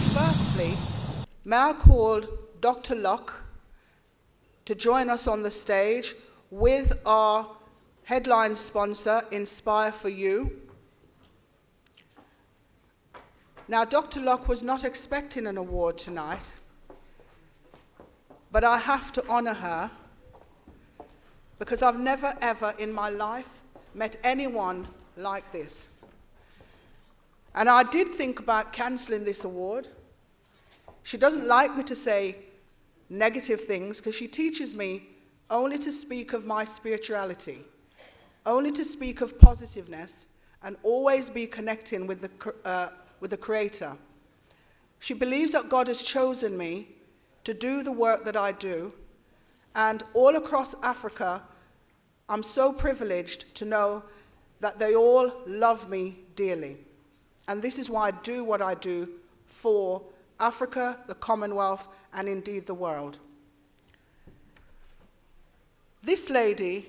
But firstly, may I call Dr. Locke to join us on the stage with our headline sponsor, Inspire for You. Now, Dr. Locke was not expecting an award tonight, but I have to honor her because I've never ever in my life met anyone like this. And I did think about cancelling this award. She doesn't like me to say negative things because she teaches me only to speak of my spirituality, only to speak of positiveness, and always be connecting with the Creator. She believes that God has chosen me to do the work that I do, and all across Africa, I'm so privileged to know that they all love me dearly. And this is why I do what I do for Africa, the Commonwealth, and indeed the world. This lady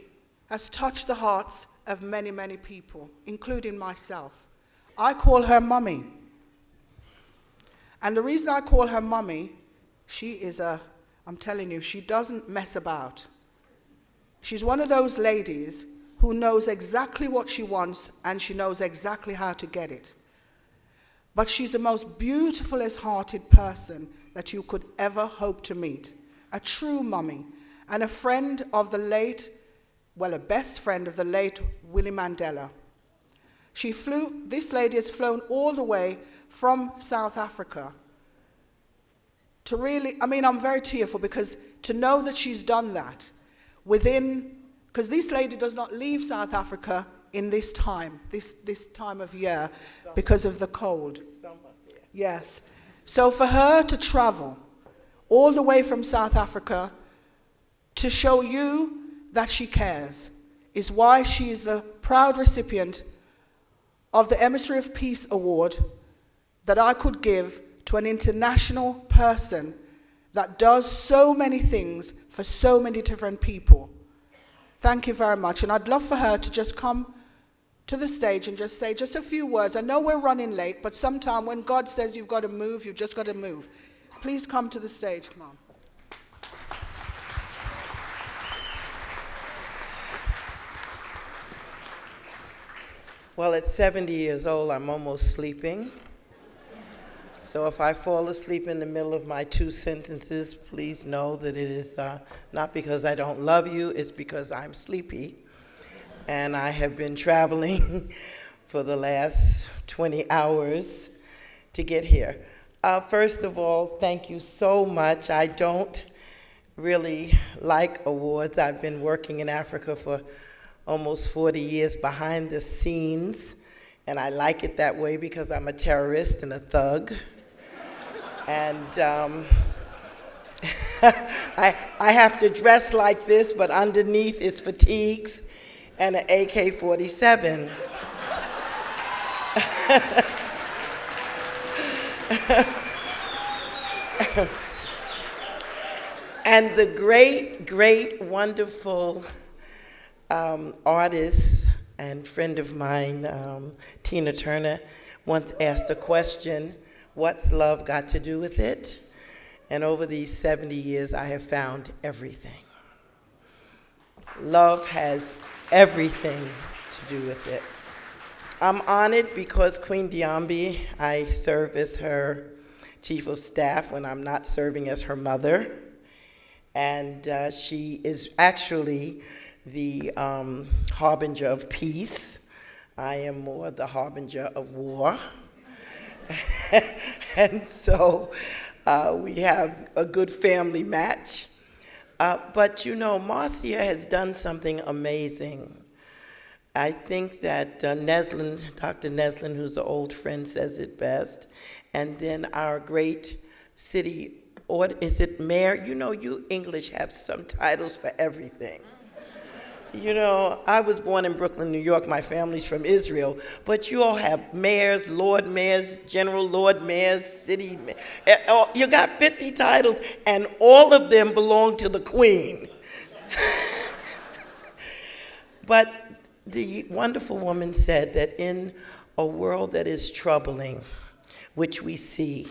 has touched the hearts of many, many people, including myself. I call her Mummy. And the reason I call her Mummy, I'm telling you, she doesn't mess about. She's one of those ladies who knows exactly what she wants and she knows exactly how to get it. But she's the most beautifulest hearted person that you could ever hope to meet. A true mummy and a friend of the late, a best friend of the late Willie Mandela. This lady has flown all the way from South Africa to really, I'm very tearful because to know that she's done that because this lady does not leave South Africa in this time of year because of the cold. Yes. So for her to travel all the way from South Africa to show you that she cares is why she is the proud recipient of the Emissary of Peace Award that I could give to an international person that does so many things for so many different people. Thank you very much. And I'd love for her to just come to the stage and just say just a few words. I know we're running late, but sometime when God says you've got to move, you've just got to move. Please come to the stage, Mom. Well, at 70 years old, I'm almost sleeping. So if I fall asleep in the middle of my 2 sentences, please know that it is not because I don't love you, it's because I'm sleepy. And I have been traveling for the last 20 hours to get here. First of all, thank you so much. I don't really like awards. I've been working in Africa for almost 40 years behind the scenes, and I like it that way because I'm a terrorist and a thug. And I have to dress like this, but underneath is fatigues and an AK-47. And the great, great, wonderful artist and friend of mine, Tina Turner, once asked a question, what's love got to do with it? And over these 70 years, I have found everything. Love has everything to do with it. I'm honored because Queen Diambi, I serve as her chief of staff when I'm not serving as her mother. And she is actually the harbinger of peace. I am more the harbinger of war. And so we have a good family match. But you know, Marcia has done something amazing. I think that Dr. Neslin, who's an old friend, says it best. And then our great city, or is it mayor? You know, you English have some titles for everything. You know, I was born in Brooklyn, New York. My family's from Israel. But you all have mayors, lord mayors, general lord mayors, city mayors. You got 50 titles, and all of them belong to the queen. But the wonderful woman said that in a world that is troubling, which we see,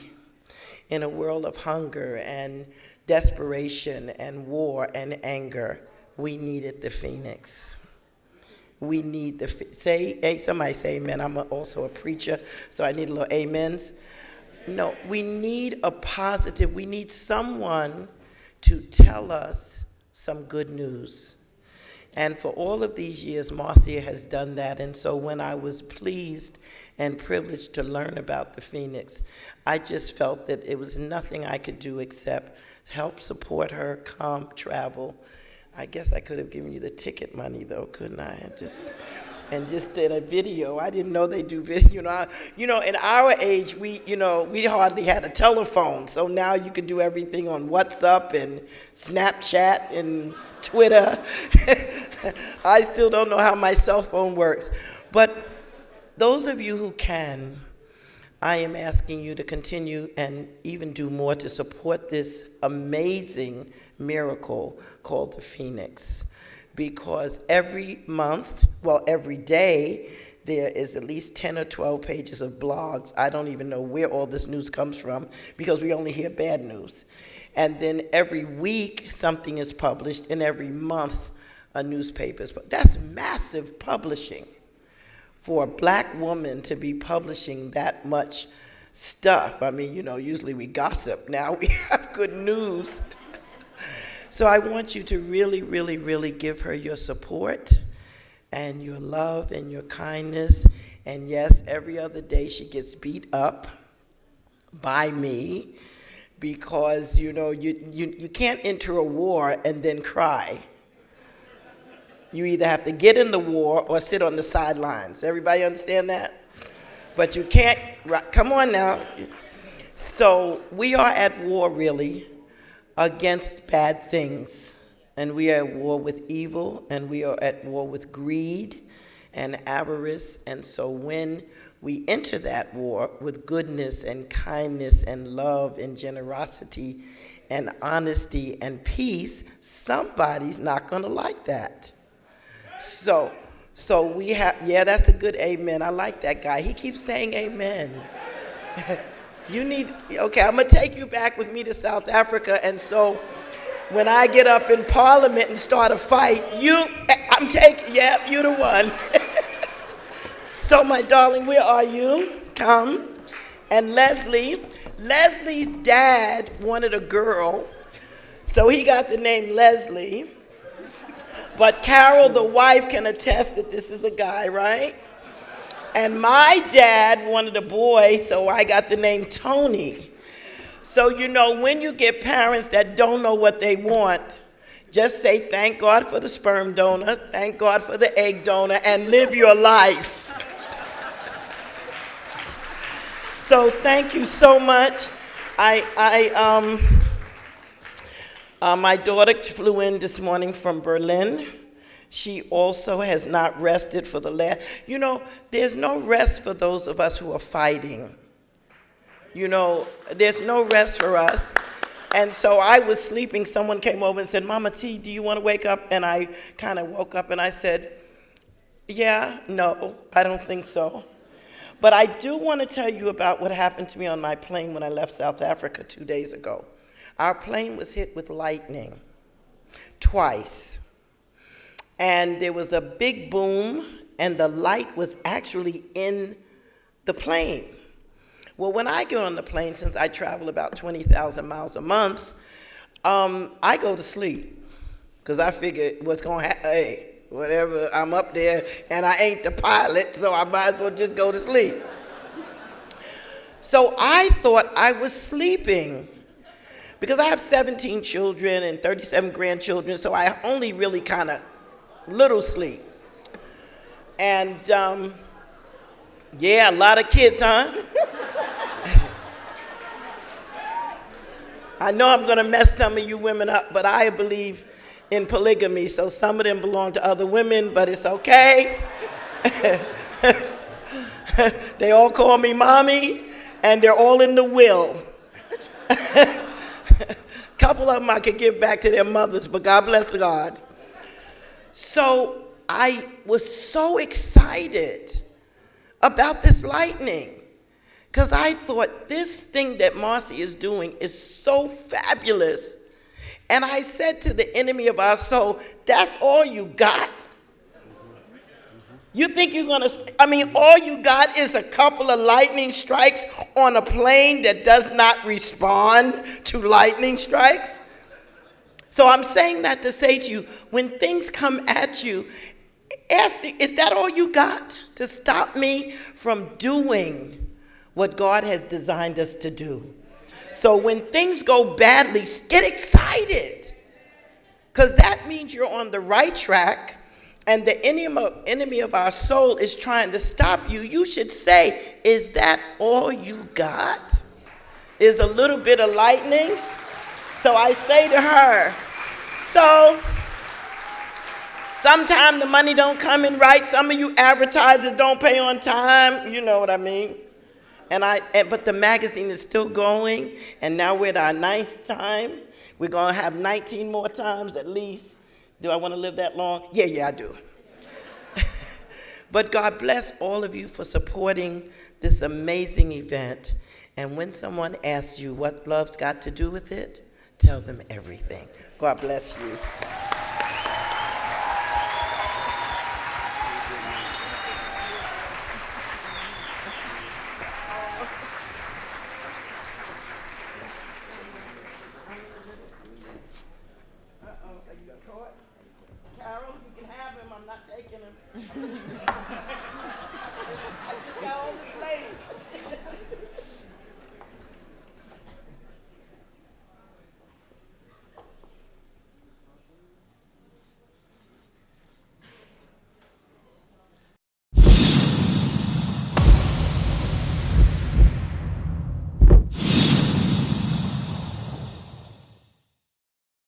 in a world of hunger and desperation and war and anger, we needed the phoenix. We need somebody say amen. I'm also a preacher, so I need a little amens. No, we need a positive, we need someone to tell us some good news. And for all of these years, Marcia has done that. And so when I was pleased and privileged to learn about the Phoenix, I just felt that it was nothing I could do except help support her, come, travel. I guess I could have given you the ticket money, though, couldn't I? And just did a video. I didn't know they do video. In our age, we hardly had a telephone. So now you can do everything on WhatsApp and Snapchat and Twitter. I still don't know how my cell phone works. But those of you who can, I am asking you to continue and even do more to support this amazing miracle called the Phoenix. Because every month, every day, there is at least 10 or 12 pages of blogs. I don't even know where all this news comes from because we only hear bad news. And then every week, something is published, and every month, a newspaper is published. That's massive publishing for a black woman to be publishing that much stuff. I mean, usually we gossip. Now we have good news. So I want you to really, really, really give her your support and your love and your kindness. And yes, every other day she gets beat up by me because, you can't enter a war and then cry. You either have to get in the war or sit on the sidelines. Everybody understand that? But you can't, come on now. So we are at war, really, against bad things. And we are at war with evil, and we are at war with greed and avarice. And so when we enter that war with goodness and kindness and love and generosity and honesty and peace, somebody's not going to like that. So we have, that's a good amen. I like that guy. He keeps saying amen. Okay, I'm going to take you back with me to South Africa. And so when I get up in Parliament and start a fight, you're the one. So my darling, where are you? Come. And Leslie's dad wanted a girl, so he got the name Leslie. But Carol, the wife, can attest that this is a guy, right? And my dad wanted a boy, so I got the name Toni. So, when you get parents that don't know what they want, just say, thank God for the sperm donor, thank God for the egg donor, and live your life. So thank you so much. My daughter flew in this morning from Berlin. She also has not rested for the last, there's no rest for those of us who are fighting. There's no rest for us. And so I was sleeping. Someone came over and said, Mama T, do you want to wake up? And I kind of woke up and I said, no, I don't think so. But I do want to tell you about what happened to me on my plane when I left South Africa 2 days ago. Our plane was hit with lightning twice. And there was a big boom, and the light was actually in the plane. Well, when I get on the plane, since I travel about 20,000 miles a month, I go to sleep because I figure what's going to happen, whatever, I'm up there and I ain't the pilot, so I might as well just go to sleep. So I thought I was sleeping because I have 17 children and 37 grandchildren, so I only really kind of little sleep. And a lot of kids, huh? I know I'm going to mess some of you women up, but I believe in polygamy, so some of them belong to other women, but it's okay. They all call me mommy, and they're all in the will. Couple of them I could give back to their mothers, but God bless God. So I was so excited about this lightning. Because I thought this thing that Marcy is doing is so fabulous. And I said to the enemy of our soul, that's all you got? You think you're going to, all you got is a couple of lightning strikes on a plane that does not respond to lightning strikes? So I'm saying that to say to you, when things come at you, ask, is that all you got to stop me from doing what God has designed us to do? So when things go badly, get excited, because that means you're on the right track. And the enemy of our soul is trying to stop you. You should say, is that all you got? Is a little bit of lightning? So I say to her, so sometimes the money don't come in right. Some of you advertisers don't pay on time. You know what I mean? But the magazine is still going. And now we're at our 9th time. We're going to have 19 more times at least. Do I want to live that long? Yeah, I do. But God bless all of you for supporting this amazing event. And when someone asks you what love's got to do with it, tell them everything. God bless you.